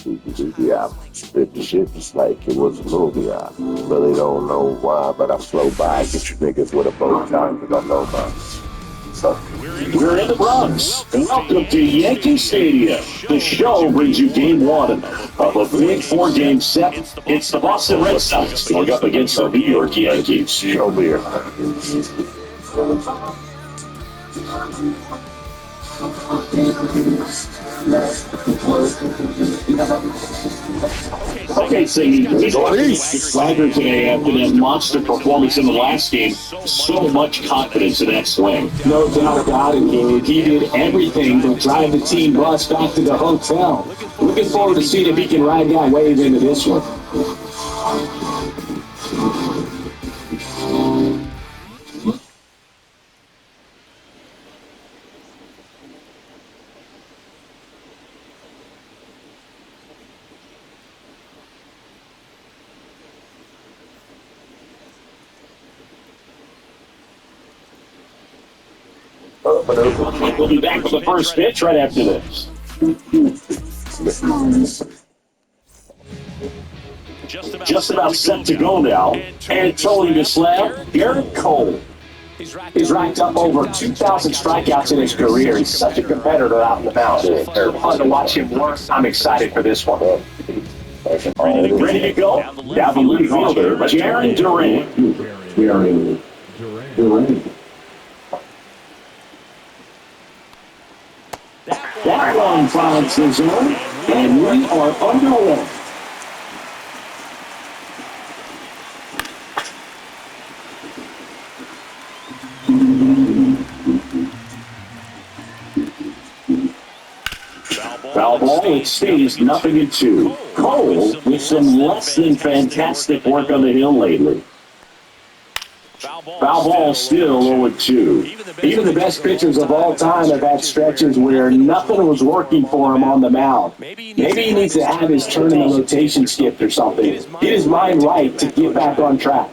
Yeah, spit the shit just like it was a movie. I really don't know why, but I flow by. Get you niggas with a bow tie because I know mine. So, We're in the Bronx. Welcome to Yankee Stadium. The show brings you game one of a big four-game set. It's the Boston Red Sox going up against the New York Yankees. show me it. Okay, Siggy, the swagger today after that monster performance in the last game. So much confidence in that swing. No doubt about it, Gabe. He did everything but drive the team bus back to the hotel. Looking forward to seeing if he can ride that wave into this one. We'll be back with the first pitch right after this. Just about set to go now. And towing the slab, Garrett Cole. He's racked up over 2,000 strikeouts in his career. He's such a competitor out in the mound. Fun to watch him work. I'm excited for this one. Ready to go? Down the lead fielder, Jaron Durant. That one finds the zone, and we are underway. Foul ball, it stays 0-2. Cole with some less than fantastic work on the hill lately. Foul ball still 0-2. Even the best pitchers of all time have had stretches where nothing was working for him on the mound. Maybe he needs to have his turn in the rotation skipped or something. Get his mind right to get back on track.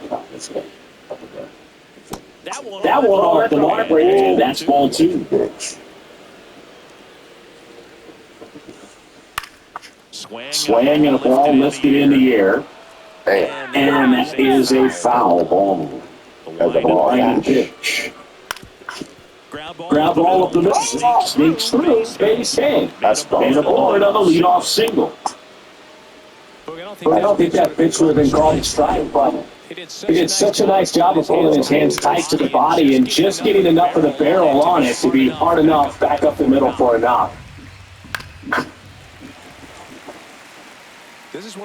That one off the mark, and that's ball two. Swing and a ball lifted in the air, and that is a foul ball. As a line pitch. Ground ball up the middle, sneaks through, base hit, and aboard on the leadoff single. But I don't think that pitch would have been called a strike, but he did such a nice job of holding his hands tight to the body and just getting enough of the barrel on it to be hard enough back up the middle for a knock.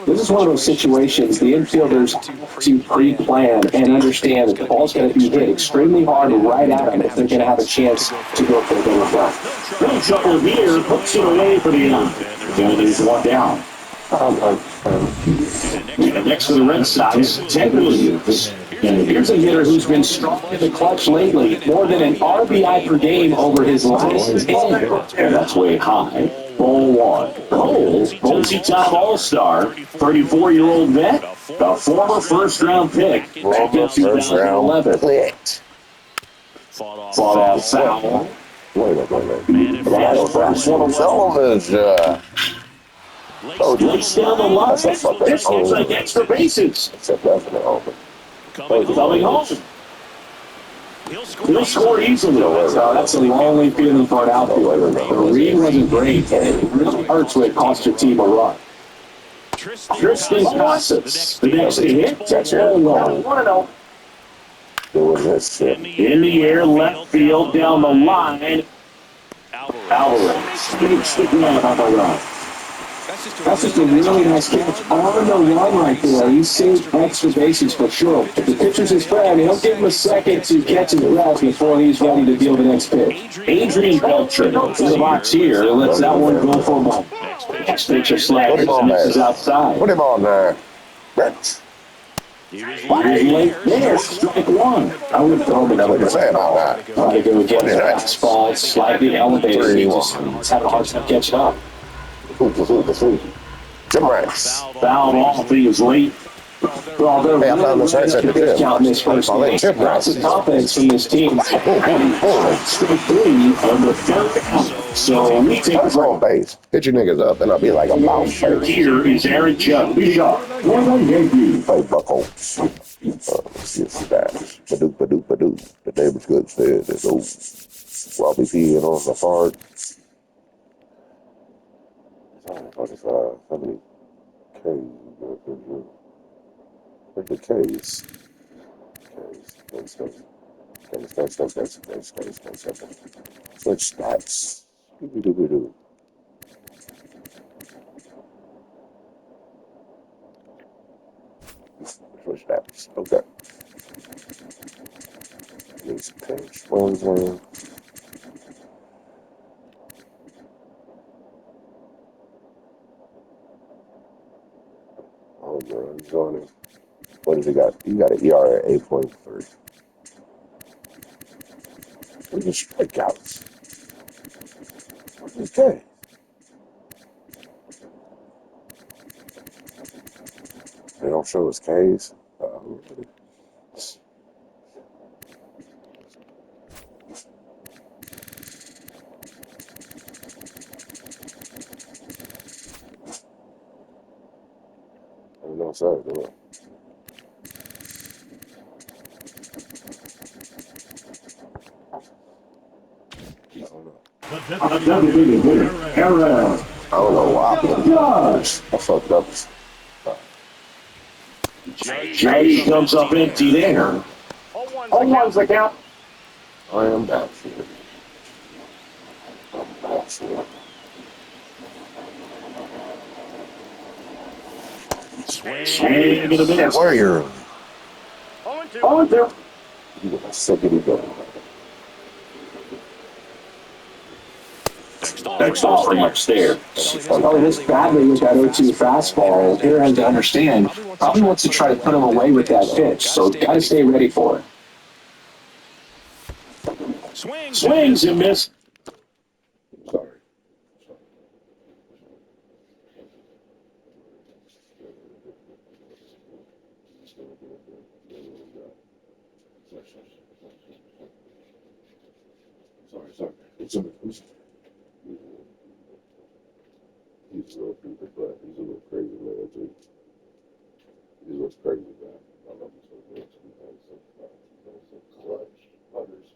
This is one of those situations the infielders to pre-plan and understand that the ball's going to be hit extremely hard right at them if they're going to have a chance to go for the bigger run. Little trouble here, hooks it away for the out. And there's one down. And next to the Red Sox, Ted Williams. And here's a hitter who's been strong in the clutch lately, more than an RBI per game over his last 10. And that's way high. Ball one. Cole, multi-time All-Star, 34-year-old vet, a former first-round pick back in 2011. Fought off foul. Wait a minute. Lays down the line. This looks like extra bases. Coming home. He'll score easily. So that's a lonely feeling for an outfielder. The read wasn't great, and it really hurts when it costs your team a run. Tristan Casas, the next to hit, touch all one. Doing this shit. In the air, left field, down the line. Alvarez sticking out on the run. That's just a really nice catch on the run right there. He saved extra bases for sure. If the pitcher's his friend, he'll give him a second to catch his breath before he's ready to deal the next pitch. Adrian Beltre in the box here. Lets that one go for a ball. Next pitcher slashes and misses outside. Put him on there. He's late there. Strike one. I would throw him another What do you say about that? Try to go against the fastball, slightly elevated. He's having a hard time catching up. Jim Rex. Fouled off. He was late. Well, they're Hey, I really found this running rice up at the the gym. discount in this first Oh, they game. chip Lots rice. of confidence from this team. Straight three on the third out. So we take That's on base. Hit your niggas up, and I'll be like a mouse face. here is Aaron Judge. Lead off for the Yankees. Hey, bucko. Let's get stats. Badoo, badoo, badoo. The neighbor's good said that while we peeing on the park. 45, how many K's you got here? Look at the K's. Switch stats. Doo-doo-doo-doo. Switch stats. Okay. These pinch ones in. Oh, runs on it. What does he got? You got an ERA at 8.3. Look at strikeouts. What's this guy? They don't show his K's. I don't know what's up, do it. I don't know. Designated hitter, Aaron I don't know why. Judge. I fucked up. Judge comes up empty there. 0-1's the count. I am back here. I'm back here. Swing in a minute. Where are you? 0-2. You got a sickety go. Next off from upstairs. Probably this badly with that 0-2 fastball. Hitter has to understand, probably wants to try to put him away with that pitch, so got to stay ready for it. Swings and miss. Sorry. Sorry. He's a little stupid, but he's a little crazy man too. He's a little crazy guy. I love him so much. He's some clutch putters.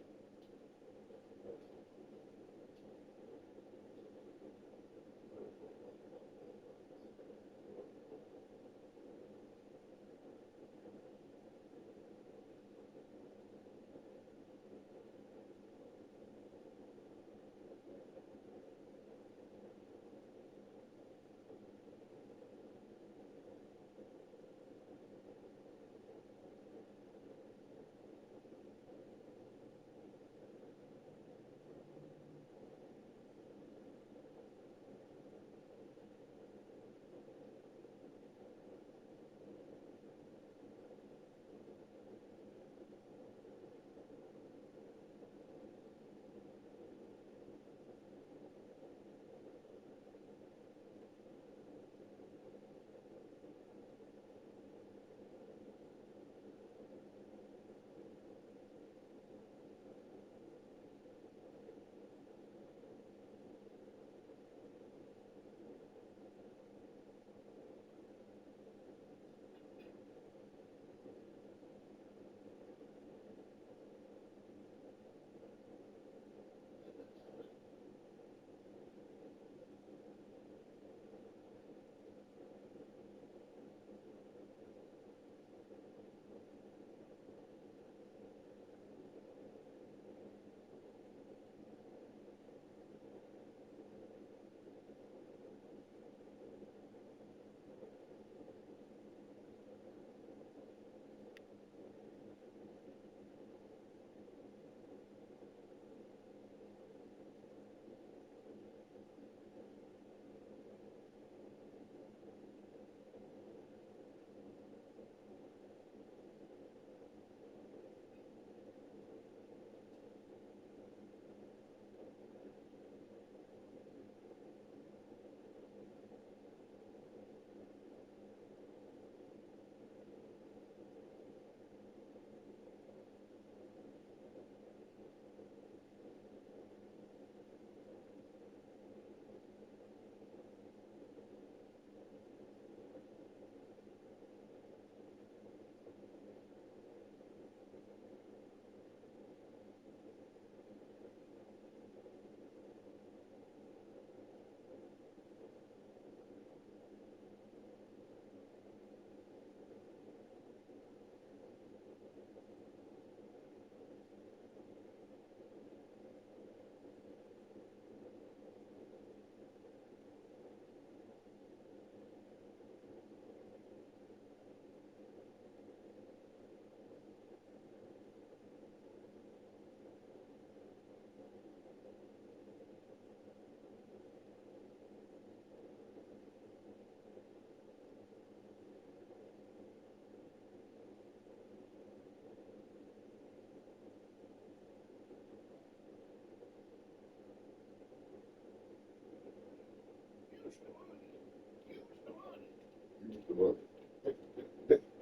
the money.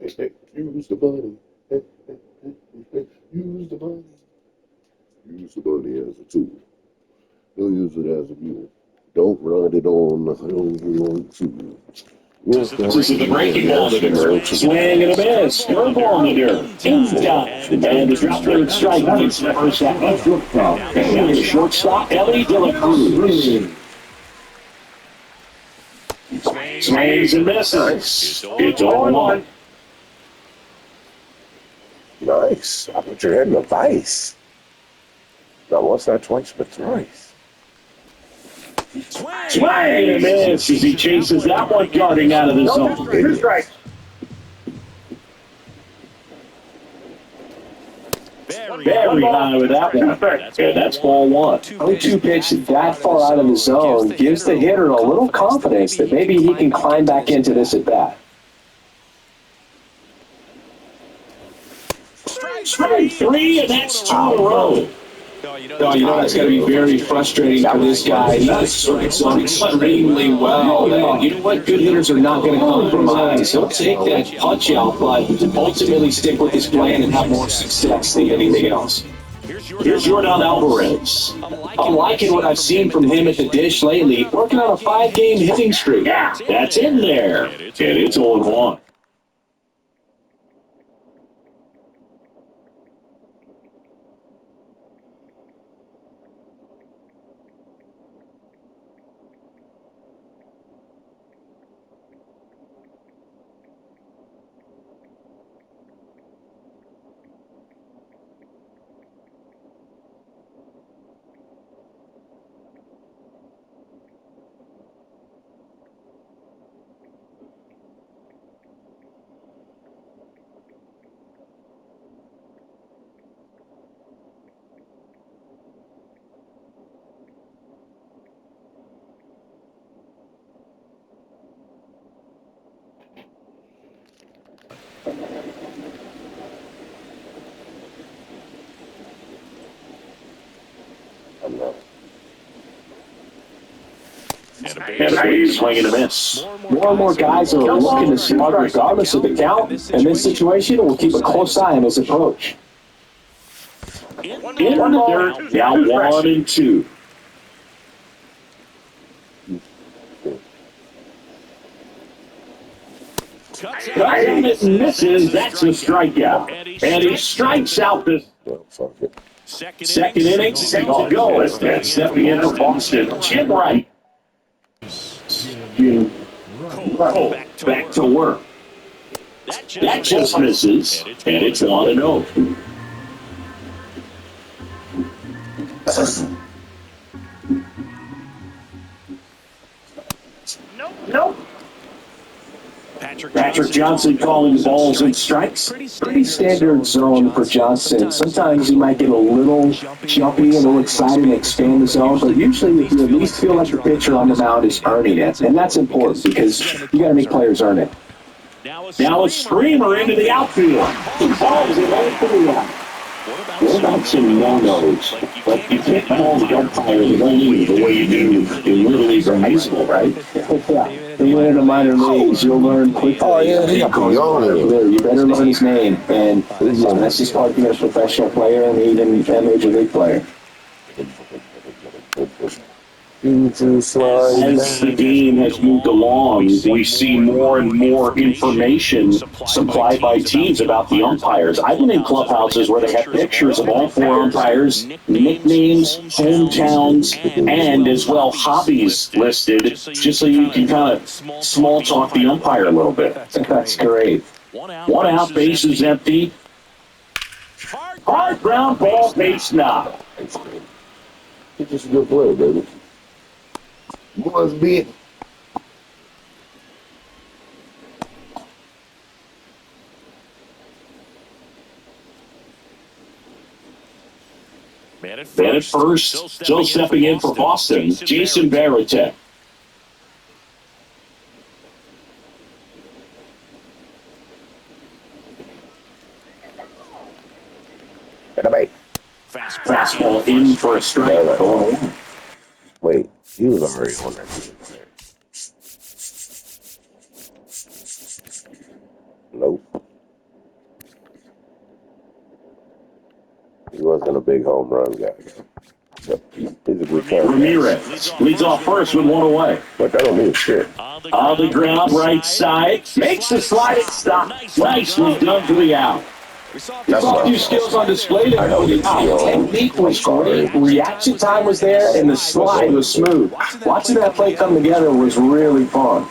Use the money. Use the money. Use the money as a tool. Don't use it as a mule. Don't ride it on your own tool. This is the breaking ball to dirt. Swing and a miss. Curve ball in the dirt. Inside. And the drop third strike gets the first out. And the shortstop, Ellie De La Cruz. Swings and misses. It's 0-1. Nice. I put your head in the vice. Not once, not twice, but thrice. Swing and miss as he chases that one darting out of the zone. 2 strikes. Very high with that one. And that's ball 1. 0-2 pitch that far out of the zone gives the hitter a little confidence that maybe he can climb back into this at bat. Strike 3, and that's 2 in a row. No, you know that's got to be very frustrating for this guy. He's so extremely well. And you know what? Good hitters are not going to compromise. He'll take that punch out, but ultimately stick with his plan and have more success than anything else. Here's Jordan Alvarez. I'm liking what I've seen from him at the dish lately. Working on a 5-game hitting streak. That's in there. And it's 0-1. And a big swing and a miss. More and more guys are looking to smart regardless of the count. In this situation, we'll keep a close eye on his approach. In the dirt, now 1-2. And it misses. That's a strikeout. And he strikes out the Well, fuck it. second inning. Second to go. As that's stepping in for Boston. Jim Wright. Cole back to work. That just misses. And it's 1-0. Nope. Patrick Johnson calling balls and strikes. Pretty standard zone for Johnson. Sometimes he might get a little jumpy, a little excited and expand the zone, but usually you at least feel like the pitcher on the mound is earning it. And that's important because you got to make players earn it. Now a screamer into the outfield. The ball is away from the out. What about some no-nos? Like you can't call the umpire the way you do in Little League or high school, right? Yeah. When you're in the minor leagues, you'll learn quickly. Oh, yeah, he got You better learn his name. And that's just part of being a professional player and even a major league player. As the game has moved along, we see more and more information supplied by teams about the umpires. I've been in clubhouses where they have pictures of all 4 umpires, nicknames, hometowns, and as well hobbies listed, just so you can kind of small talk the umpire a little bit. That's great. 1 out, base is empty. Hard ground ball, base knock. He's just a good player, baby. Was big. Man at first, still stepping in for Boston, Jason Varitek. Fastball in for a strike. Wait, he was already on that team. Nope. He wasn't a big home run guy. But he's a good player. Ramirez leads off first with one away. But that don't mean shit. On the ground, right side, makes the sliding stop. Nicely done for the out. We saw a few skills on display there. Technique was great, reaction time was there, and the slide was smooth. Watching that play come together was really fun.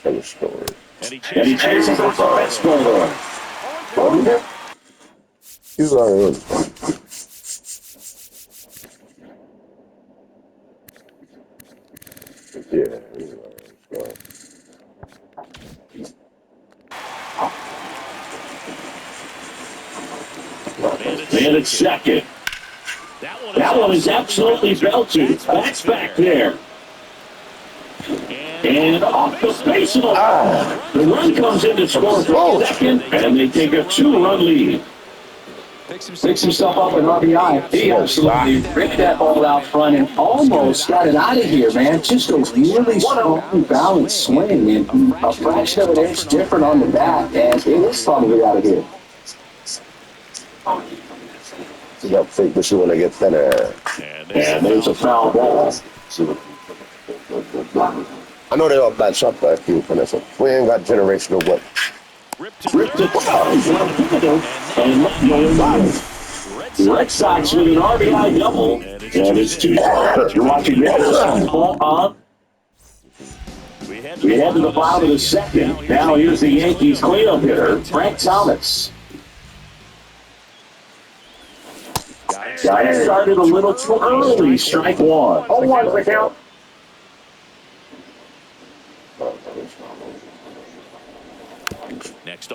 Tell a story. And he chases the best player. He's already yeah, he's already Man at second. That one is absolutely belted. That's back there. And off the face of the run comes in to score for second, and they take a 2-run lead. Picks himself up an RBI. He absolutely ripped that ball out front and almost got it out of here, man. Just a really strong balanced swing and a fraction of an inch different on the bat, and it is probably out of here. You got to think this is when they get thinner. And there's a foul ball. I know they all bad shot by a few Vanessa. We ain't got generational weapons. Ripped it and left going by. The Red Sox with an RBI double, and it's 2-0. You're watching the ball on. We head to the bottom of the second. Now here's the Yankees cleanup hitter, Frank Thomas. Got started a little too early, strike one. 0-1 the count.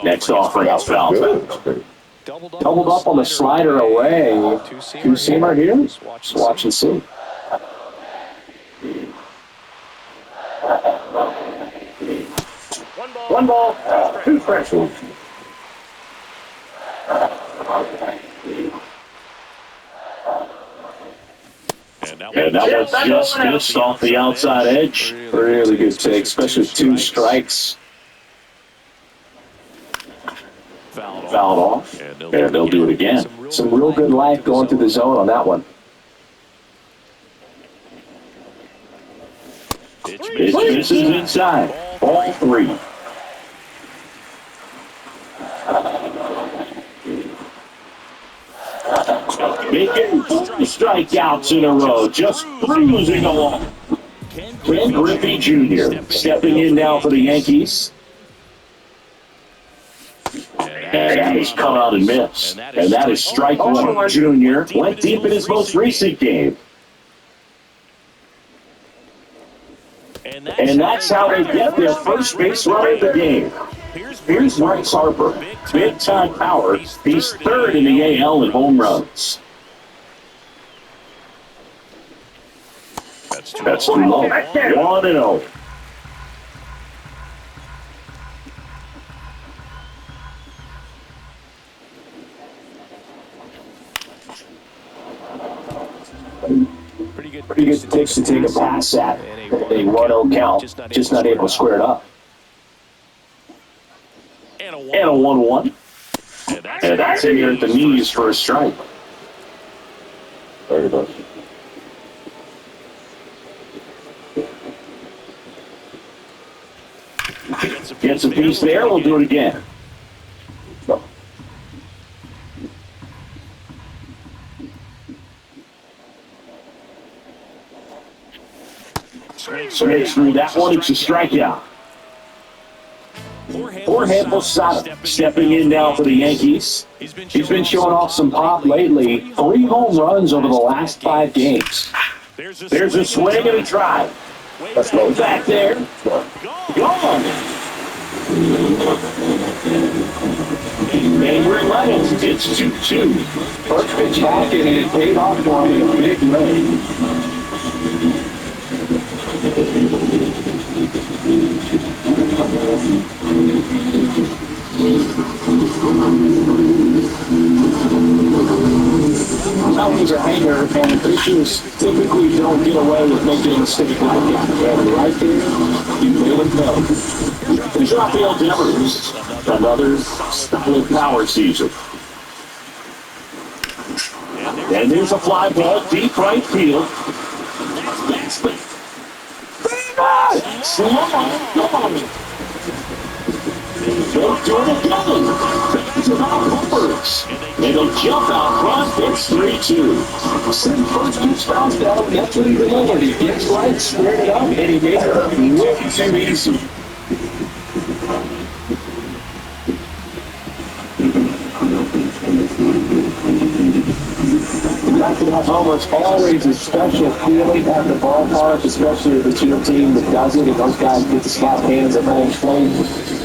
Next offering is foul. Doubled up on the slider away. Two-seamer here. Just watch and see. One ball, two strikes. And that was just missed off the outside edge. Really good take, especially with 2 strikes. Fouled off, and they'll do it again. Some real good life going through the zone on that one. It misses inside. Ball 3. Making 4 strikeouts in a row, just cruising along. Ken Griffey Jr. stepping in now for the Yankees. And he's come out and missed. And that is strike one. Jr. went deep in his most recent game. And that's how they get their first base runner of the game. Here's Bryce Harper. Big-time power. He's third in the AL in home runs. That's too low. 1-0. Pretty good takes to take a pass at a 1-0 count. Just not able to square it up. And a 1-1. And that's in here at the knees for a strike. Very much. Gets a piece there. We'll do it again. Swings through that one. It's a strikeout. Jorge Posada stepping in now for the Yankees. He's been showing off some pop lately. 3 home runs over the last 5 games. There's a swing and a drive. Let's go. Back there. Gone. And we're level. It's 2-2. First pitch back and it paid off for him in a big way. He's a hanger, and pitchers typically don't get away with making a mistake like that. And right there, Here we go. Rafael Devers, another solid power season. And there's a fly ball deep right field. That's the slow on. They'll do it again. It's about Hoopers. And they'll jump out front. It's 3-2. Since first pitch bounced out, that's what he delivered. He gets right, squared it up, and he made it way too easy. Almost always a special feeling at the ballpark, especially if it's your team that does it, and those guys get to slap hands at home plate.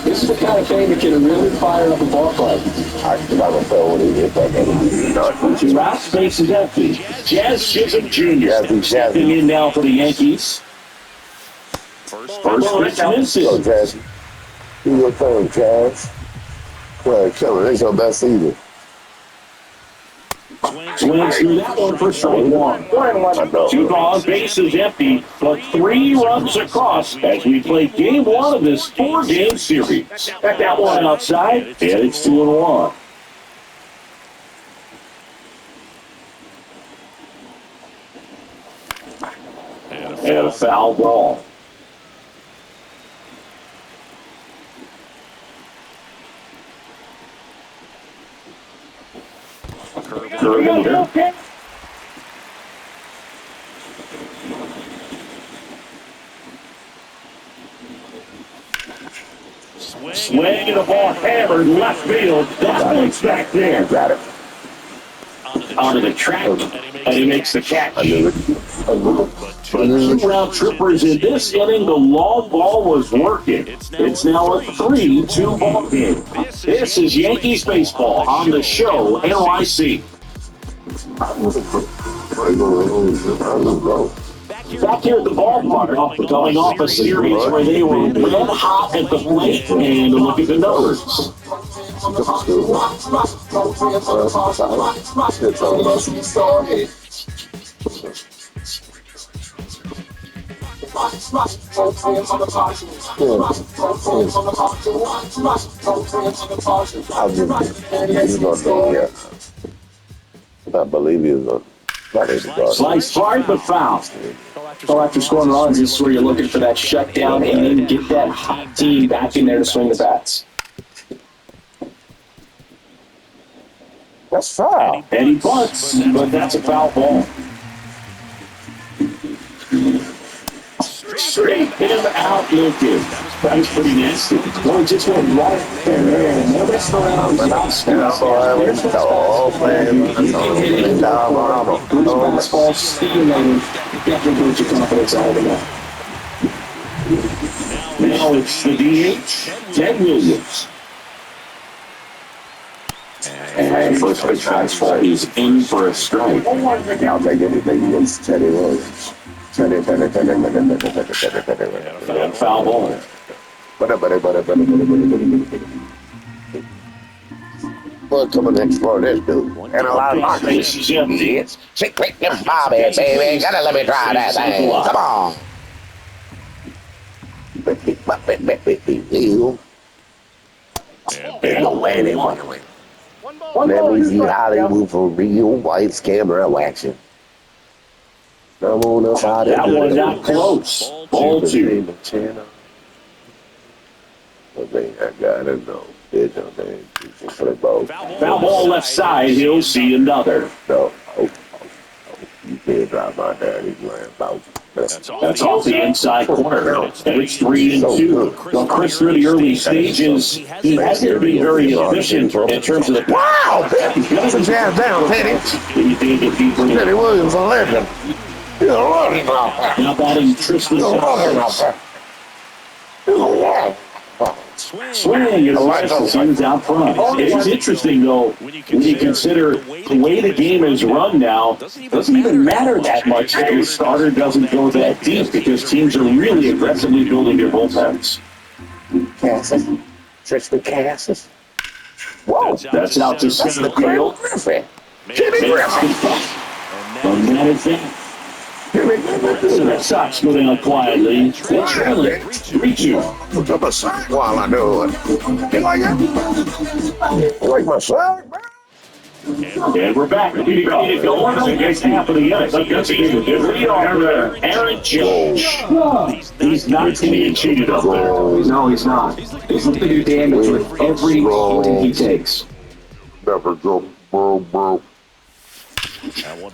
This is the kind of thing that can really fire up a ballpark. I don't know what he did, but Giraffe space is empty. Jazz Chisholm Jr. stepping in now for the Yankees. First pitch misses. Go, Jazz. Do your thing, Jazz. Well, Killer, it's your best season. Swings through that one for strike one. 2 balls, bases empty, but 3 runs across as we play game 1 of this 4-game series. Got that one outside, and it's 2-1. And a foul ball. Curve. Swing and the ball hammered left field. That one's back there. Got it. Onto the track, and he makes the catch. But 2 round trippers in this inning. The long ball was working. It's now a 3-2 ball game. This is Yankees baseball on the show, NYC. Back here at the ballpark, coming off a series where they were red hot at the plate, and look at the numbers. I believe he was Sliced hard but foul. So after scoring runs, this is where you're looking for that shutdown inning, get that hot team back in there to swing the bats. That's foul. And he bunts, but that's a foul ball. Straight him out looking. That was pretty nasty. Well, it just went right there. And no rest around. Fastball stimulating. Definitely brings your confidence out of that. Now it's the DH, Ted Williams. And first pitch fastball is in for a strike. I'll take anything against Teddy Williams. And foul ball. Well, come and explore this, dude. And a lot of boxes. It's quick and Bobby, baby. Gotta let me try that thing. Come on. And away they want to win. Let me see Hollywood for real white camera action. That one not close. Ball 2. I gotta know. Foul ball left side. He'll see another. No. You can't drive my daddy playing about. That's off the inside corner. And it's 3-2. Well, Chris, through the early stages, he hasn't been very efficient in terms of the. Wow! That's a jam down, Teddy. Teddy Williams, a legend. He's a legend out there. Now batting Tristan. He's a legend out there. He's a legend. Swing is seems out front. It's interesting, though, when you consider the way the game is run now, doesn't even matter that much if the starter doesn't go that deep because teams are really aggressively building their bullpens. Cassis. Tristan Cassis. Whoa, that's out to center field. Jimmy Griffin. And that is it. The Sox go down quietly. They're trailing 3-2. Look up a sack while I do it. You like it? You like my sack, man? And we're back. We go against half of the Yankees. Aaron Judge. He's not getting cheated up there. No, he's not. He's looking to do damage with every swing he takes. Never go, bro.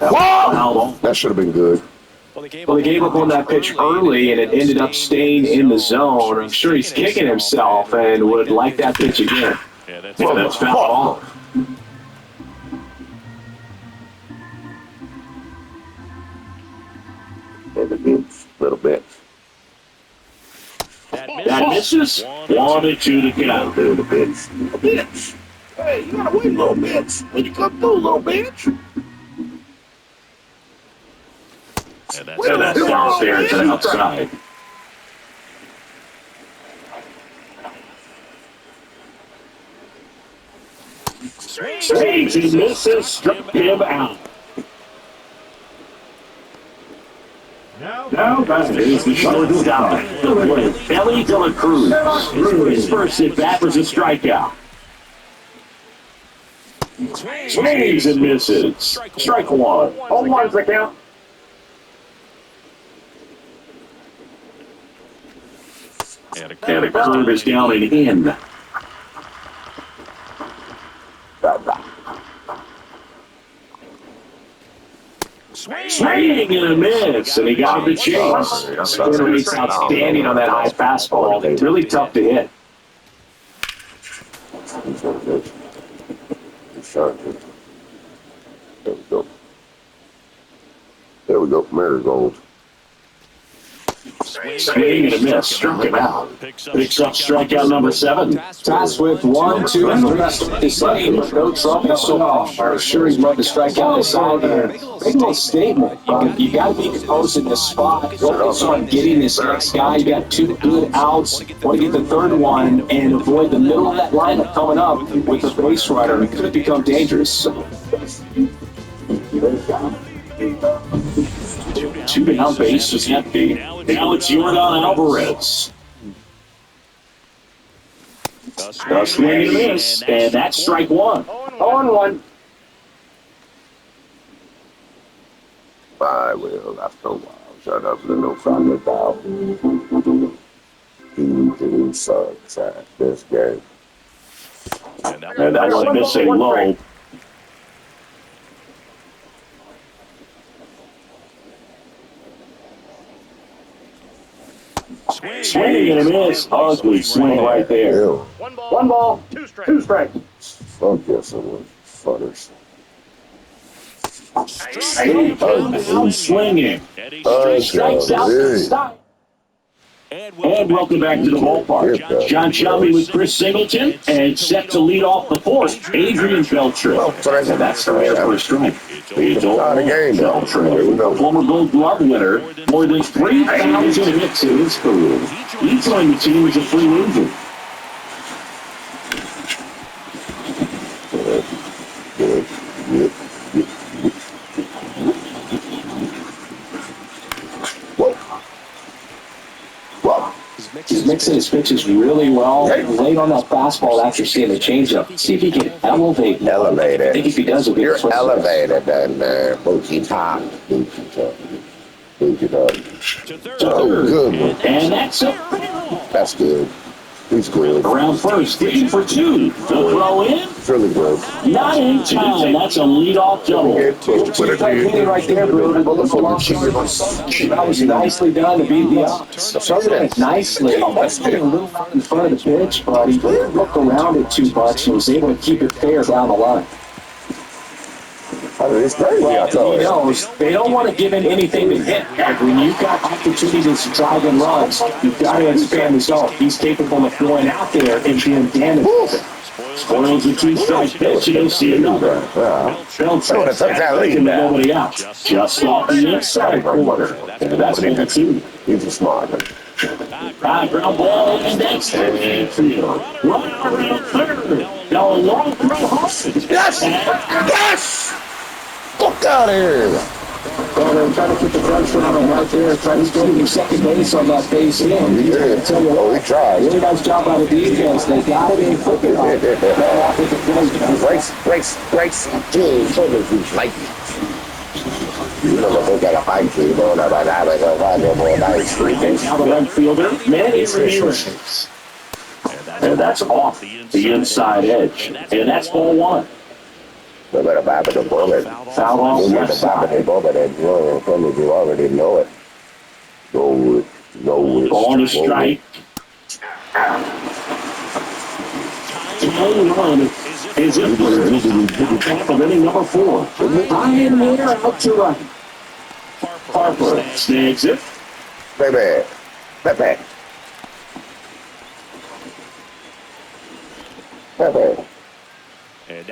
Wow. That should have been good. Well, he gave up on that pitch early, and it ended up staying in the zone. I'm sure he's kicking himself and would like that pitch again. Well, that's foul ball. Little bit. That misses. 1-2 to count. Little bits. Hey, you gotta wait a little bit when you come through, little bitch. And that's downstairs and outside. Swings and misses. Struck him out. Now that is the short down. Ellie De La Cruz. His first at bat was a strikeout. Swings and misses. Strike one. 0-1's the count. And the curve is down and in. Swing and a miss, and he got the chase. Generates outstanding on that high fastball. Really tough to hit. There we go. Marigold. Swing and a miss, struck him out. Picks up strikeout number 7. Tasked with 1, 2, and 3 his game with no trouble so far. Sure, he'd love to strike out the side here. Big little statement. You got to be composed in this spot. Focus on getting this next guy. You got 2 good outs. Want to get the third one and avoid the middle of that lineup coming up with the base runner. It could become dangerous. 2 down, base is empty. Now it's Yordan Alvarez. A swing and a miss, and that's strike 1. 0-1. I will. After a while. Shut up. There's no problem about he sucks at this game. And that was missing low. Swing and a miss. Ugly swing right there. Ew. 1 ball, 2 strikes. Fuck yes, it was. Fuckers. Swinging. Strikes out to stop. And welcome back to the ballpark. John Shelby with Chris Singleton, and set to lead off the 4th, Adrian Beltre. And that's the rare first strike. He's Not a game, though. Beltre, former Gold Glove winner, more than 3,000 hits in his career. He joined the team as a free agent. He's mixing his pitches really well. Late on that fastball after seeing the changeup. See if he can elevate. I think Elevated. if he does, You're elevated and bookie top. Bookie top. Oh, good one. And that's it. That's good. He's good. Around first, digging for 2. The throw in, It's really good. not in time. That's a leadoff double. Hitting right there, bro. That was nicely done to beat the odds. Nicely. That's getting a little out in front of the pitch, but he didn't look around it too much and was able to keep it fair down the line. It's crazy. I told He you. knows they don't want to give him anything to hit. When you've got opportunities to drive and runs, you've got to expand the zone. He's capable of going out there and doing damage. Spoils the 2-strike pitch, and you'll see another. Beltre taking nobody out. Just off the inside corner. And that's 1-2. He's a smart one. High ground ball, and that's the infield. Running around third. Now a long throw home. Yes! Yes! Fuck out of here! Well, they're trying to keep the pressure on him right there, trying to steal him second base on that base hit. I tell you what, we tried. really nice job by the defense. They got it in quicker. Breaks, like, you know, they got a high tree going up right now. They're going to find no more nice trees. Now the right fielder, Manny Ramirez. And that's off the inside edge. And that's ball one. No matter about the bullet. Foul off No matter left about the side. bullet and throw in front of you already know it. Go with it. Ball to strike. Home run is in for top of inning number 4. Ryan Moore out to right. Harper snags it. Baby.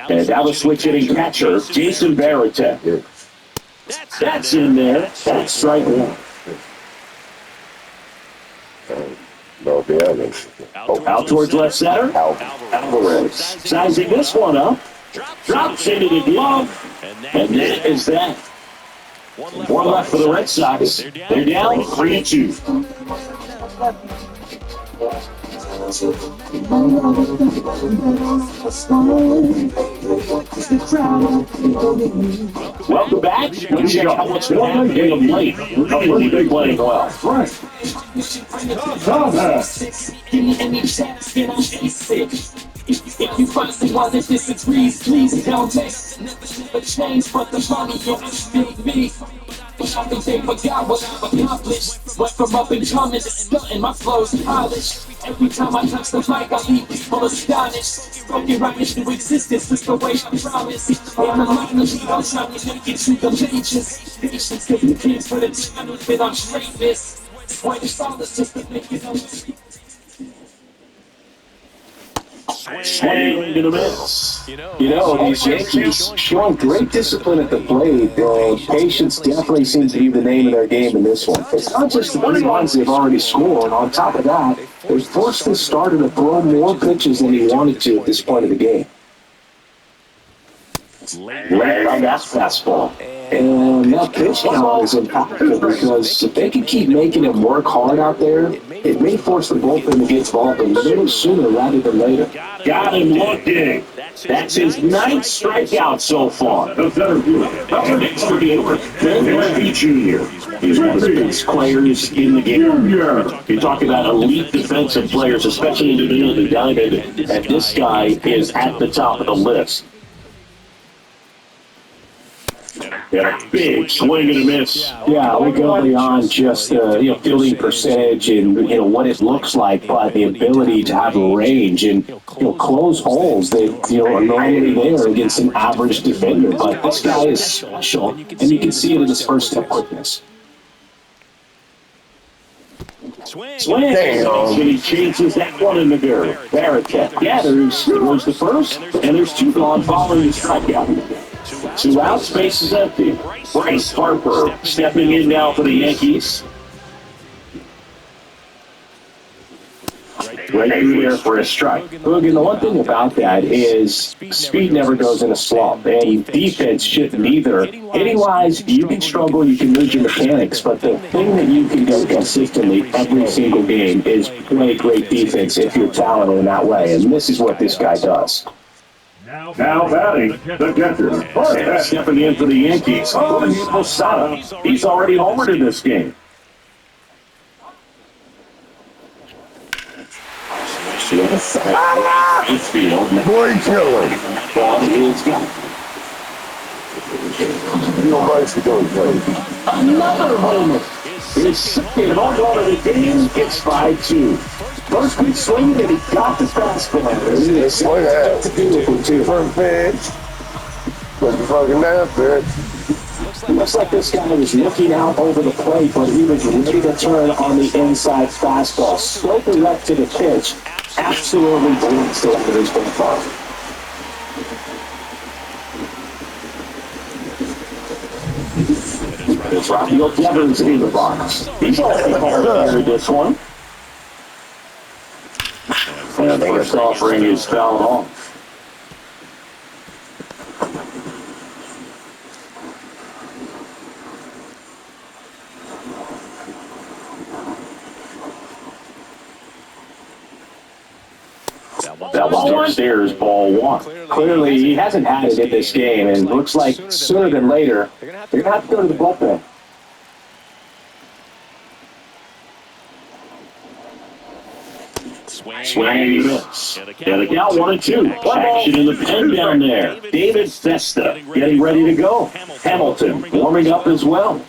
And now the switch hitting catcher, Jason Varitek. That's in there. That's strike one. No, the other. Out towards left center. Alvarez sizing this one up. Drops into the glove. And that is that. One left for the Red Sox. They're down 3-2. Welcome back. Let's check out what's going on here of late. Really been playing well. Right. Give me any chance, then I'll ace it. If you find someone that disagrees, please don't never change, but the money, big me. I think they forgot what I've accomplished. Went from up and coming to stunting, my flow's polished. Every time I touch the mic, I leave people astonished. Broken right into existence, it's the way I promise. I'm a line of I'm trying to make it to the pages. Patience, cause the kids for the time that I'm greatness. When it's all just to make it on the street. Swing to the miss. You know, these Yankees showing great discipline at the plate. Patience definitely seems to be the name of their game in this one. It's not just the runs they've already scored. On top of that, they forced the starter to throw more pitches than he wanted to at this point of the game. Late on that fastball. And that pitch count is impactful because if they can keep making him work hard out there, it may force the bullpen to get involved a little sooner rather than later. Got him looking. That's his 9th strikeout so far. Up next for the MLB Jr. He's one of the best players in the game. You talk about elite defensive players, especially in the middle of the diamond, and this guy is at the top of the list. And a big swing and a miss. Yeah, we go beyond just fielding percentage and what it looks like, but the ability to have range and close holes that are normally there against an average defender. But this guy is special, and you can see it in his first step quickness. Swing. And he changes that one in the dirt. Varitek gathers, throws the first, and there's 2 gone following the strikeout. 2 out, space is empty. Bryce Harper stepping in now for the Yankees. Right through there for a strike. Boogie, the one thing about that is speed never goes in a slump, and defense shouldn't either. Hitting-wise, you can struggle, you can lose your mechanics, but the thing that you can do consistently every single game is play great defense if you're talented in that way, and this is what this guy does. Now batting, the catcher. Stepping in for the Yankees. Posada. He's already homered in this game. Infield. Boy, killing. Ball is gone. Nobody's doing crazy. Another homer. His second home run of the game. It's 5-2. First pitch swing, and he got the fastball. Swing that. That's beautiful, too. First pitch. Look fucking down pitch. It looks like this guy was looking out over the plate, but he was ready to turn on the inside fastball. So direct to the pitch. Absolutely blitzed over his ball. It's Rafael Devers in the box. He's already hard here this one. And the first offering is fouled off. That one downstairs, ball one. Clearly, he hasn't had it in this game, and looks like sooner than later, they're going to have to go to the bullpen. Swing and miss. Got a count 1-2. Action in the pen down there. David Festa getting ready to go. Hamilton warming up as well.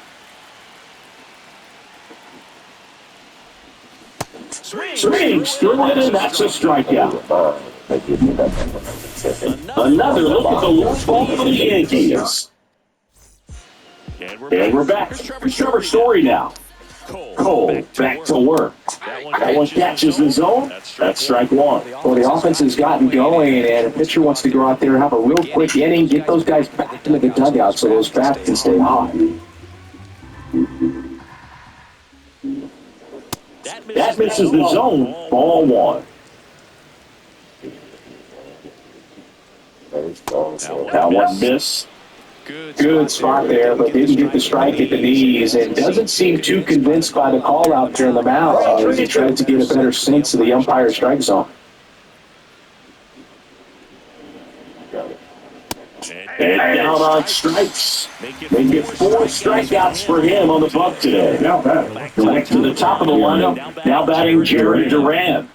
Swings through it, and that's a strikeout. Another look at the loose ball for the Yankees. And we're back. Here's Trevor Story now. Cole back to work. That one catches the zone. That's strike one. Well, the offense has gotten going, and a pitcher wants to go out there and have a real quick inning, get those guys back into the dugout so those bats can stay hot. That misses the zone. Ball one. That one missed. Good spot there, but didn't get the strike at the knees, and doesn't seem too convinced by the call out there in the mound as he tried to get a better sense of the umpire's strike zone. And down on strikes. They get 4 strikeouts for him on the buck today. Back to the top of the lineup. Now batting Jerry Duran.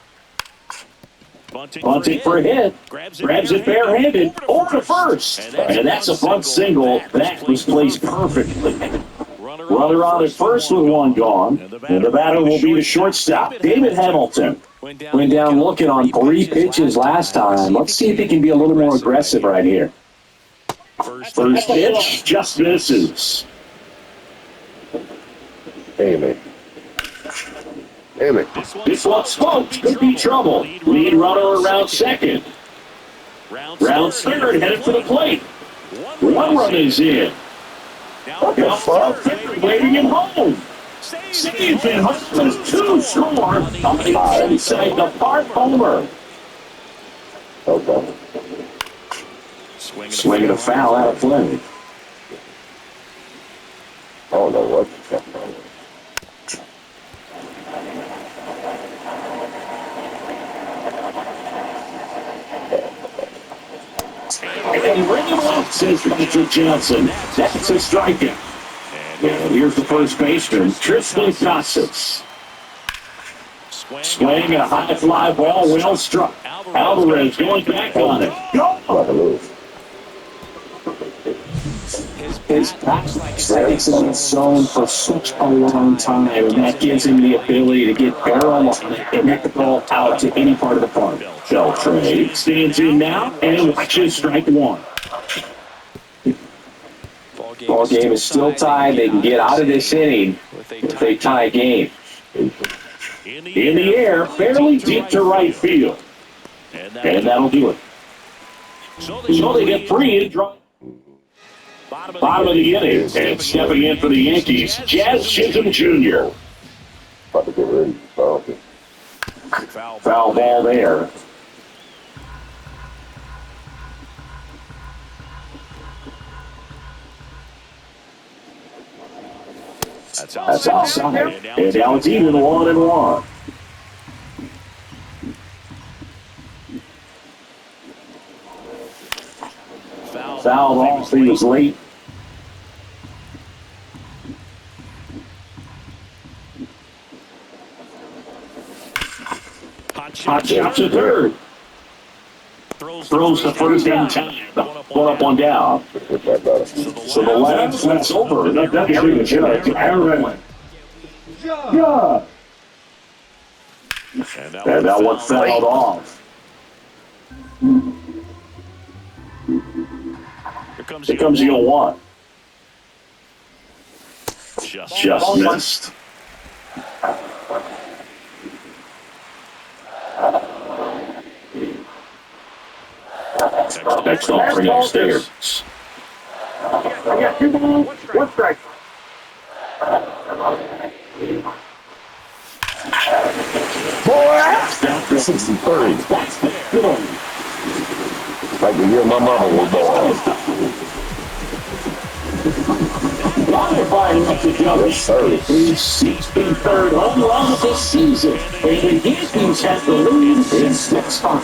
Bunting for a hit. Grabs it barehanded. Over to first. And that's a bunt single. That was placed perfectly. Runner on at first with one gone. And the batter will be the shortstop, David Hamilton. Went down looking on 3 pitches last time. Let's see if he can be a little more aggressive right here. First pitch just misses. Damn it. This one's smoked. Could be trouble. Lead runner around second. Round third headed for the plate. One run is in. Now third waiting him home. Steve and Hudson 2 score on the inside the park homer. Okay. Swinging a foul out of play. I don't know what. And ring him up, says Patrick Johnson. That's a strikeout. And here's the first baseman, Tristan Casas. Swing a high fly ball, well struck. Alvarez going back on it. Go! His back stays in the zone for such a long time, and that gives him the ability to get barrel on it and hit the ball out to any part of the park. Beltray stands in now and watches strike one. Ball game is still tied. They can get out of this inning if they tie a game. In the air, fairly deep to right field. And that'll do it. So they get 3 in draw. Bottom of the inning, and stepping in for the Yankees, Jazz Chisholm Jr. About to get ready. Foul ball there. That's outside. And now it's even 1-1. Fouled off, he was late. Hot shot to third. Throws the first in time. 1 up, 1 down. So the line flips over. That's the judge. Aaron. Yeah. And that one fouled off. Here comes the 0-1. Just missed. Next offering upstairs. I got 2 balls, 1 strike. Boy! Down for 63. That's the good. Like the year my mama was born. Qualifying up to double third. His 63rd home run of the season. And the Yankees have the lead in 6-5.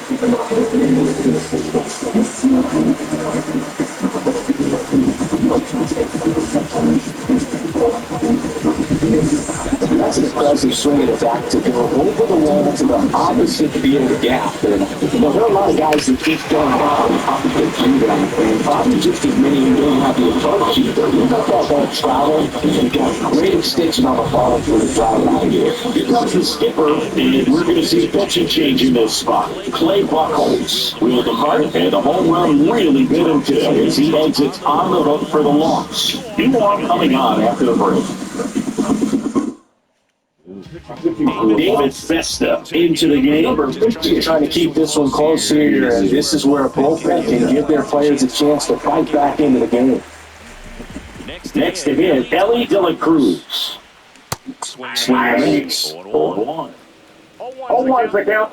That's an impressive swing at a bat to go over the wall to the opposite field gap. And, there are a lot of guys that keep going out and probably do that. And probably just as many who don't have the approach either. You've got that ball travel, and you've got great extension on the ball for the drive out here. Here comes the skipper, and we're going to see a pitching change in this spot. Clay Buchholz wheeled the cart, and the home run really bit him today as he exits on the hook for the loss. More coming on after the break. David Festa into the game. Number 50 trying to keep this one close here, and this is where a bullpen can give their players a chance to fight back into the game. Next to hit, Ellie De La Cruz. Swing and miss. 0-1. 0-1 for count.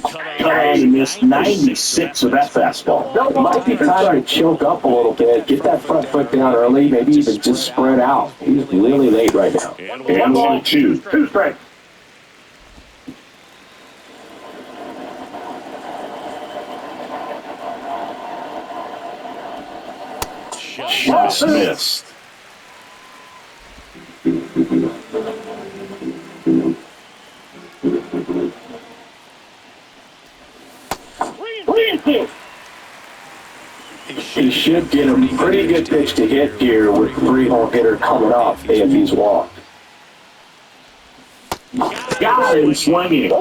Cut on and missed 96 with that fastball. It might be time to choke up a little bit, get that front foot down early, maybe even just spread out. He's really late right now. And 1-2. 2 strikes. Just missed. He should get a pretty good pitch to hit here with 3-hole hitter coming up if he's walked. Got him swinging.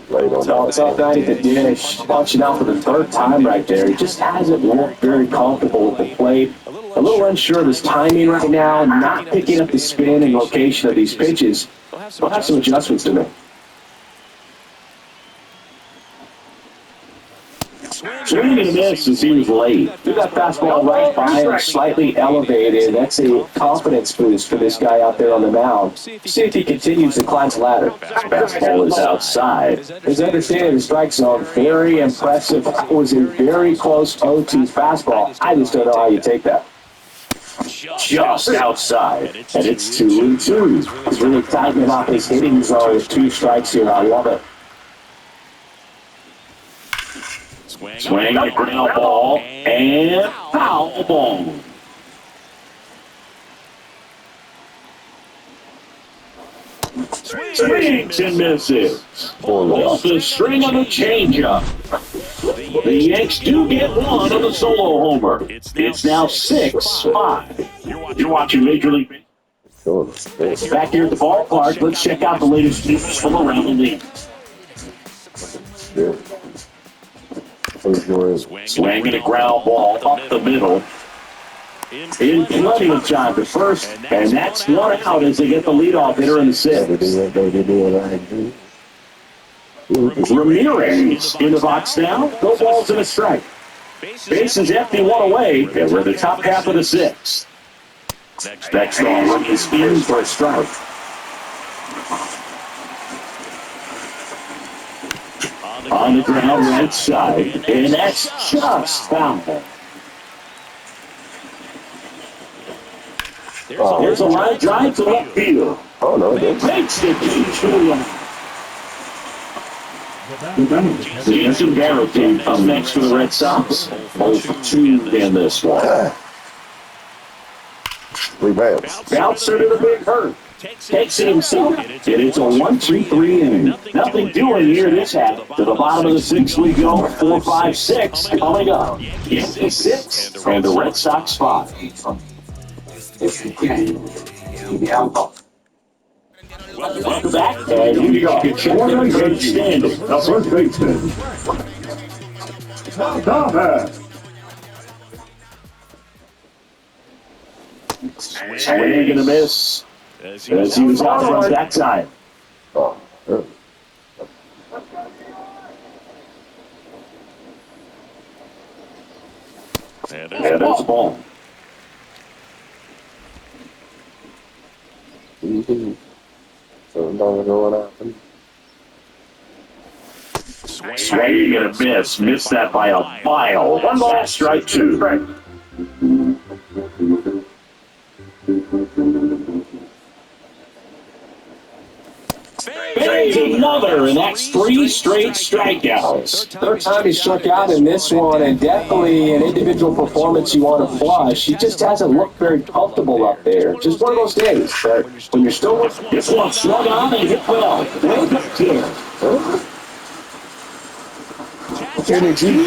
It's up night at the dish, punching out for the third time right there. He just hasn't looked very comfortable with the plate. A little unsure of his timing right now, not picking up the spin and location of these pitches. We'll have some adjustments to make. Swinging and a miss as he was late. Threw that fastball right by him, slightly elevated. That's a confidence boost for this guy out there on the mound. See if he continues to climb the ladder. Fastball is outside. His understanding of the strike zone, very impressive. That was a very close 0-2 fastball. I just don't know how you take that. Just outside, and it's 2-2. He's really tightening up his hitting zone with 2 strikes here. I love it. Swing a ground ball and foul ball. Swings and misses. Off the string on the changeup. The Yanks do get one on the solo homer. It's now 6-5. You're watching Major League Baseball. Back here at the ballpark, let's check out the latest news from around the league. Swinging a ground ball up the middle. In plenty of time to first, and that's 1 out as they get the leadoff hitter in the 6th. Ramirez in the box now. No balls and a strike. Bases empty, 1 away, and we're in the top half of the 6th. Next on is in for a strike. On the ground right side, and that's just foul. There's a line drive to left field. Oh, no, it makes the two. The Anson Barrow team comes next for the Red Sox. 0-2 in this one. Bouncer to the big hurt. Takes it himself, and it's a 1-2-3 inning. Nothing doing here this half. To the bottom of the 6th we go. 4-5-6 coming up. Yankees 6 and the Red Sox 5. Welcome back, and here you go. Jordan Great standing. The first baseman. Swing and a miss. As he was out front that time. And there's the ball. Swing and a miss. Missed that by a mile. One ball, strike two. There's another, and that's three straight strikeouts. Third time he struck out in this one, and definitely an individual performance you want to flush. He just hasn't looked very comfortable up there. Just one of those days. But when you're still working, This one swung on and hit well. Way back here. energy.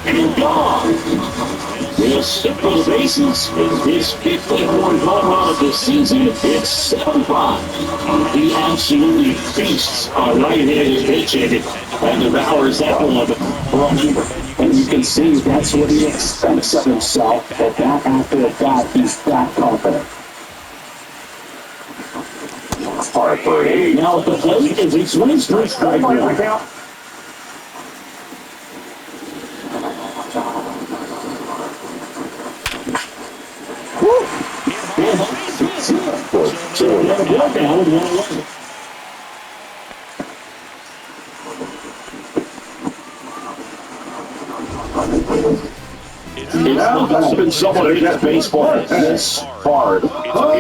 And gone. He'll stick for the bases. His 15th home run of the season. It's 7-5. He absolutely feasts on right-handed pitching and devours that one from Huber. And you can see that's what he expects of himself. But that after a bat, he's that confident. Harper now at the plate as he swings through strike one. That's been someone who hits baseball this hard.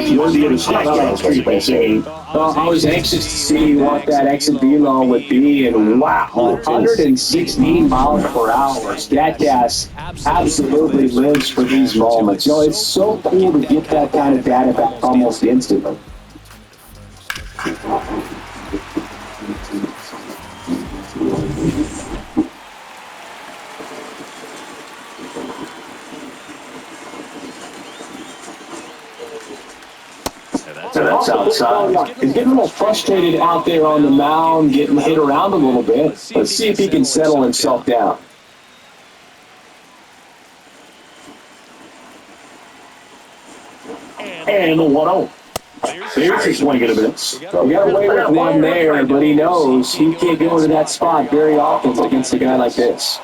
He's worthy of his strikeout treatment, saying, I was anxious to see what that exit velo would be, and wow, 116 miles per hour. That gas absolutely lives for these moments. You know, it's so cool to get that kind of data back almost instantly. so that's outside. He's getting a little frustrated out there on the mound, getting hit around a little bit. Let's see if he can settle himself down. And the 1-0. There's his swing and a miss. He got away with one there, but he knows he can't go into that spot very often against a guy like this.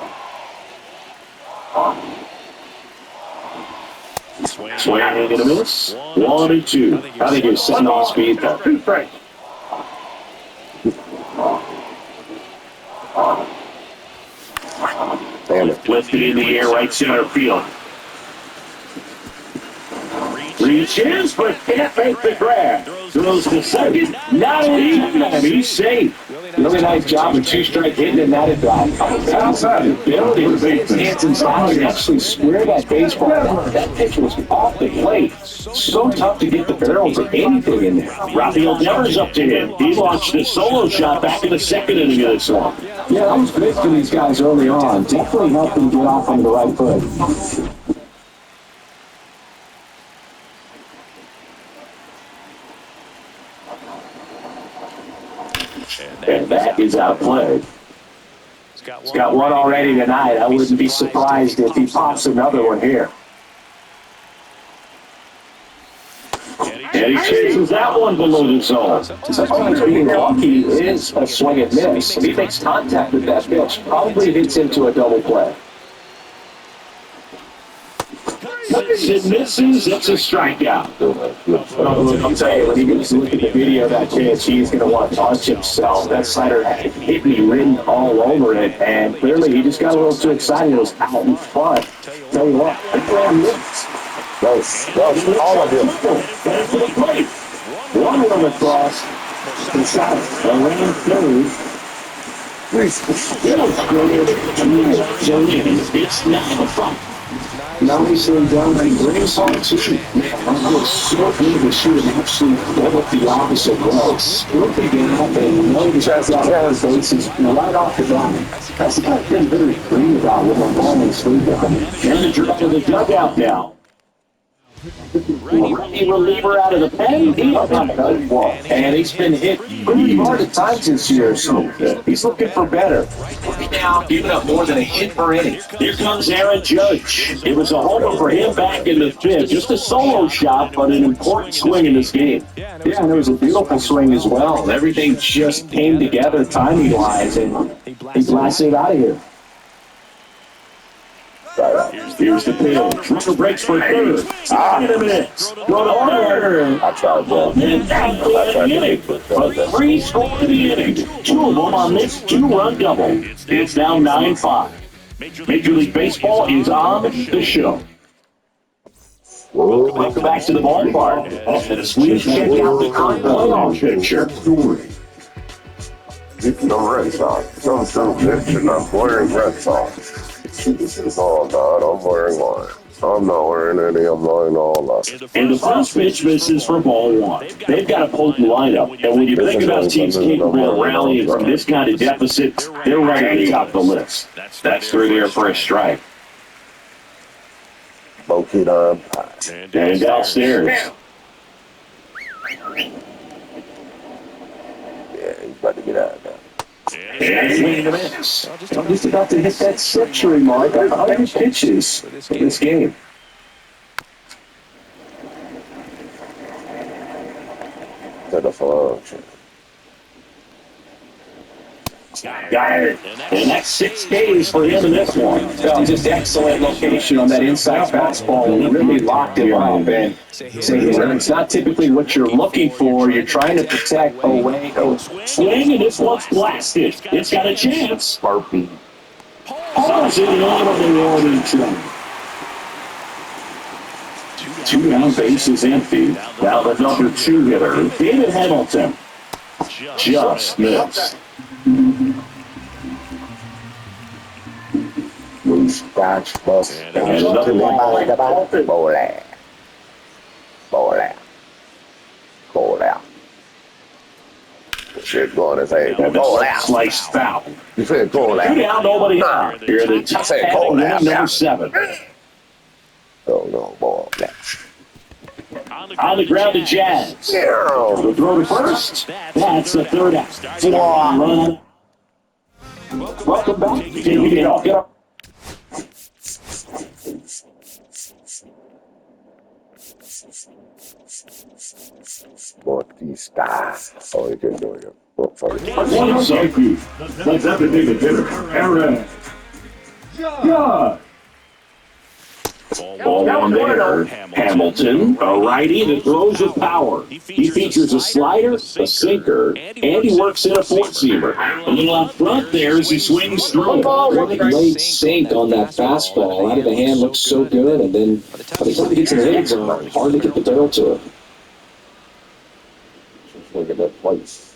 Swing and a miss. 1-2. I think he's setting off speed though. Damn it. Lifted in the air, right center field. Reaches, but can't make the grab. Throws to second. Not in. He's safe. Really nice job of two-strike hitting in that at bat. Outside the building. His hands inside and actually square that baseball. That pitch was off the plate. So tough to get the barrels of anything in there. Rafael Devers up to him. He launched a solo shot back in the second inning of this one. Yeah, that was good for these guys early on. Definitely helped them get off on the right foot. And that is out of play. He's got one already tonight. I wouldn't be surprised if he pops another one here. And he chases that one below the zone. Sometimes being lucky is a swing and miss. If he makes contact with that pitch, probably hits into a double play. It misses. It's a strikeout. I'll tell you, when he gets to look at the video of that pitch, he's going to want to touch himself. That slider had hit me written all over it, and clearly he just got a little too excited. It was out in front. Tell you what, the grand wins. All of them. One run across the south, around third. It's 9-5. Nicely done. He brings home two. I'm just so good to shoot and actually go up the opposite way. Looking down and know he tries to have his bases right off the bat. That's not been very clean about with a ball and sleep. And the drop to the dugout now. Ready reliever out of the pen. And he's been hit pretty hard at times this year, so he's looking for better. Right now, giving up more than a hit per inning. Here comes Aaron Judge. It was a homer for him back in the fifth. Just a solo shot, but an important swing in this game. Yeah, and it was a beautiful swing as well. Everything just came together timing-wise, and he blasted it out of here. Here's the pitch. Runner breaks for third. Second a minute. Go to third. I tried that. And that's the inning. A three-score in the inning. Two of them on this two-run double. It's now 9-5. Major League Baseball is on the show. Welcome back to the ballpark. As we check out the current playoff picture. No Red Sox. Some bitch, I'm wearing Red Sox. Oh, God, I'm wearing one. I'm not wearing any. I'm wearing all of it. And the first pitch misses for ball one. They've got a potent lineup. And when you think about teams capable of rallying from this kind of deficit, they're right at the top of the list. That's through there for a strike. Smoky down. And downstairs. Yeah, he's about to get out now. And swing and a miss. I'm just about to hit that century mark. 100 pitches in this game. To the function. Got it. And that's 6 Ks for him in this one. Well, just excellent location on that inside fastball. Really locked him up. And it's not typically what you're looking for. You're trying to protect away. Swing, and this one's blasted. It's got a chance. Burpee. Pulls it out of the warning track. 2 down, bases empty. Now the number 2 hitter, David Hamilton. Just missed. Loose scotch bus. And another ball. Ball out. Ball out. Ball out. Shit going to say, ball out. Sliced foul. You said ball 2 out. down, nobody out. Here the top said half goal of out. number 7. Oh, no, ball out. On the ground to Jazz. The throw to first. That's the third out. Run. Welcome back. Get up. Bautista. Oh, you can do it. Oh, sorry. Thank you. Let's have the David hitter. Aaron. Yeah. Ball on there. Hamilton, a righty that throws with power. He features a slider, a sinker, and he works in a four-seamer. A little out front there as he swings through. Late sink on that fastball. Out of the hand looks so good, and then by the time he gets in the hitting zone, hard to get the barrel to it. Look at that place.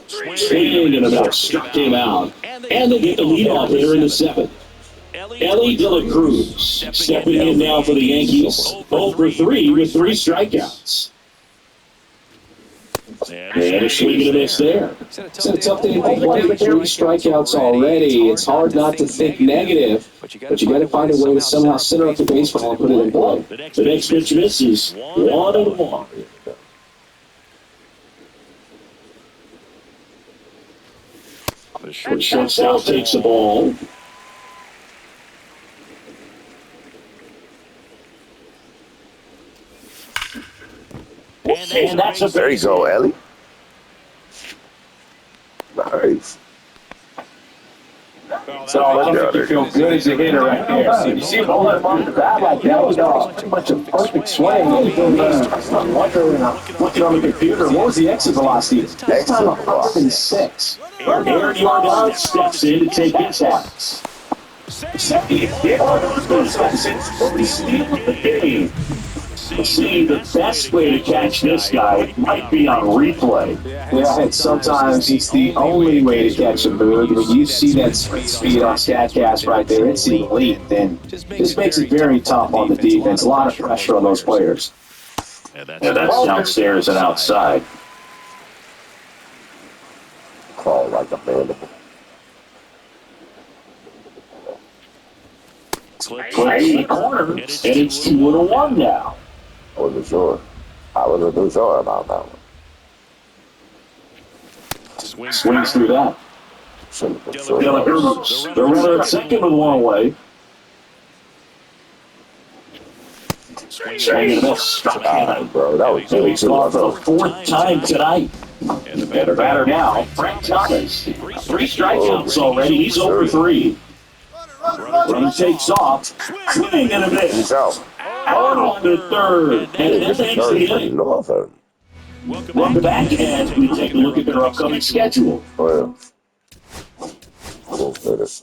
Swing and about struck him out. And they get the leadoff hitter in the 7th. Ellie De La Cruz stepping in now for the Yankees. 0 for 3 with 3 strikeouts. And a swing and a miss there. It's a tough day. 1 for 3 strikeouts already. It's hard not to think negative, but you got to find a way to somehow sit up the baseball and put it in play. The next pitch misses. 1-1. The shortstop takes the ball. And that's a There you go, Ellie. Nice. So that makes you feel good as a hitter right there. You see all that on the bat like that was pretty much a perfect swing. I'm wondering, looking on the computer, what was the exit velocity? This time 106. Aaron Yardard steps in to take his shots. Steal of the game. See, the best way to catch this guy might be on replay. Yeah, and sometimes it's the only way to catch a move. When you see that speed on StatCast right there, it's elite. Then this makes it very tough on the defense. A lot of pressure on those players. And that's downstairs and outside. Call like a man. Play in the corner, and it's 2-1 now. I wasn't sure. I wasn't too sure about that one. Swings through that. De La Cruz, the runner at second with 1 away. Swing and a miss. Struck out. Bro, that was So he's lost the 4th time tonight. And the batter now, Frank Thomas. 3 strikeouts already. He's over 3. Runner takes off. Swing and a miss. He's out. On to third. And that makes the inning. Nothing. Welcome back as we take a look at their upcoming schedule. Well, we'll finish.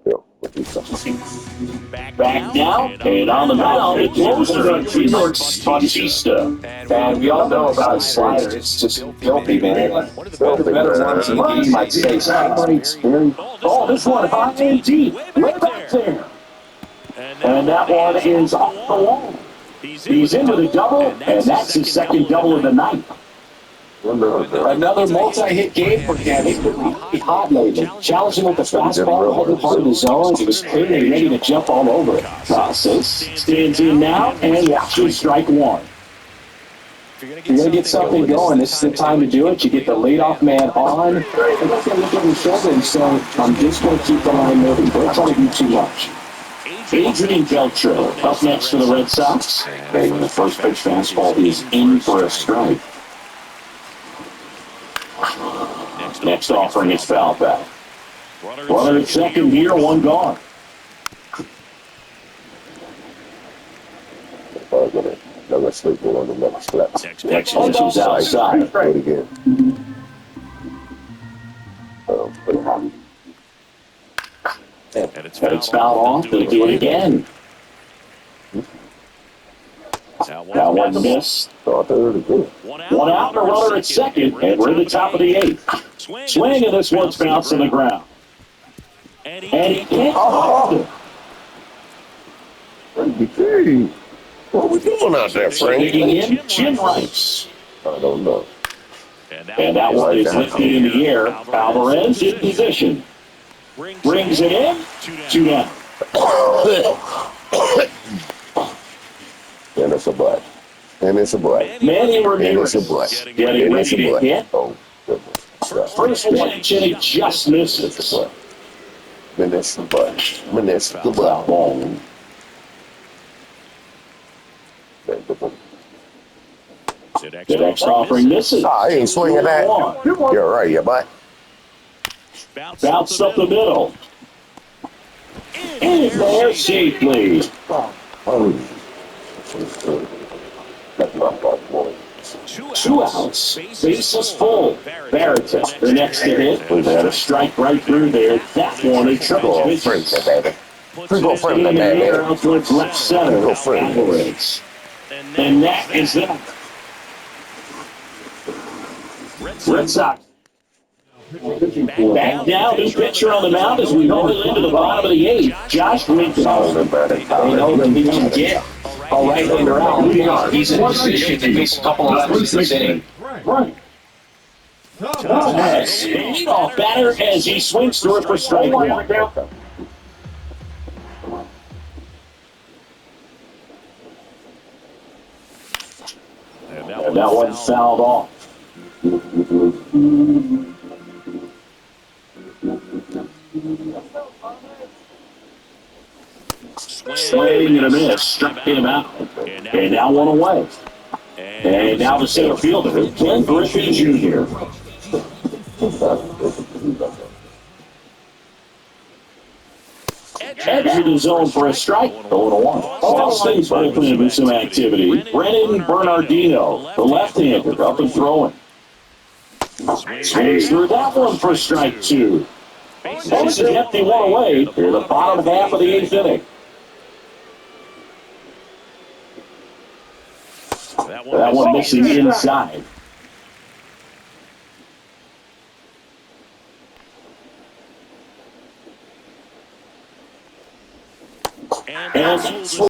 Yeah, what do you think? Back now, and on the mound, the closer, Felix Bautista. And we all know about his slider. It's just filthy, man. One of the better ones in the game, I'd say. Strikes very. Oh, this one high and deep. Way back there. And that one is off the wall. He's into the double, and that's his second double of the night. Another multi-hit game for him. He's been really hot lately. Challenging with the fastball, other part of the zone. He was clearly ready to jump all over it. Process stands in now and watches strike one. If you're going to get something going, this is the time to do it. You get the leadoff man on. And look at his shoulder and say, I'm just going to keep the line moving. Don't try to do too much. Adrian Beltran up next for the Red Sox. And the first pitch fastball is in for a strike. Next offering is foul back. Runner at second here, one gone. 5 minutes. Now let's sleep on the next lap. Next pitch is outside. Do it again. Pretty hot. And it's foul off. They'll do it again. That one missed. So I thought it was One out, and a runner at second, and we're in the top of the eighth. Swing, and this one's bounced on the ground. And he can't hold it. good. What are we doing out there, Frank? Digging in, Jim Rice. I don't know. And that one is lifted in the air. Alvarez in position. Brings it in, 2 down. And it's a butt. And it's a butt. Manny And Ramirez it's a butt. getting And it's ready a to butt. hit. Oh, goodness. First pitch, and he just It's misses. a butt. And it's a butt. And it's the Foul butt. ball. The next offering misses. I ain't swinging that. You're right, you butt. Bounced up the middle. And there safely. Oh. That's not bad, boy. 2 outs. Bases full. Barrington, the next to hit. We've had a strike right through there. That one in triple Go free, pitches. baby. Go free, In the air baby. out towards left center. Go free. Alvarez. And that is that. Red Sox. Back down, new pitcher on the mound as we roll into the bottom of the eighth. Josh Winkler. They know that he can get all right when they're out. He's in position to miss a couple of runs this inning. Right. Speed off batter as he swings through it for strike one. And that one fouled off. Swing and a miss, struck him out. And now one away. And now the center fielder, Ken Griffey Jr. Edge in the zone for a strike, 0-1. Austin's opening with some activity. Brennan Bernardino, the left-hander, up and throwing. Swings through that one for strike 2. Bases empty, one away. Here the bottom half of the eighth inning. That one missing inside. And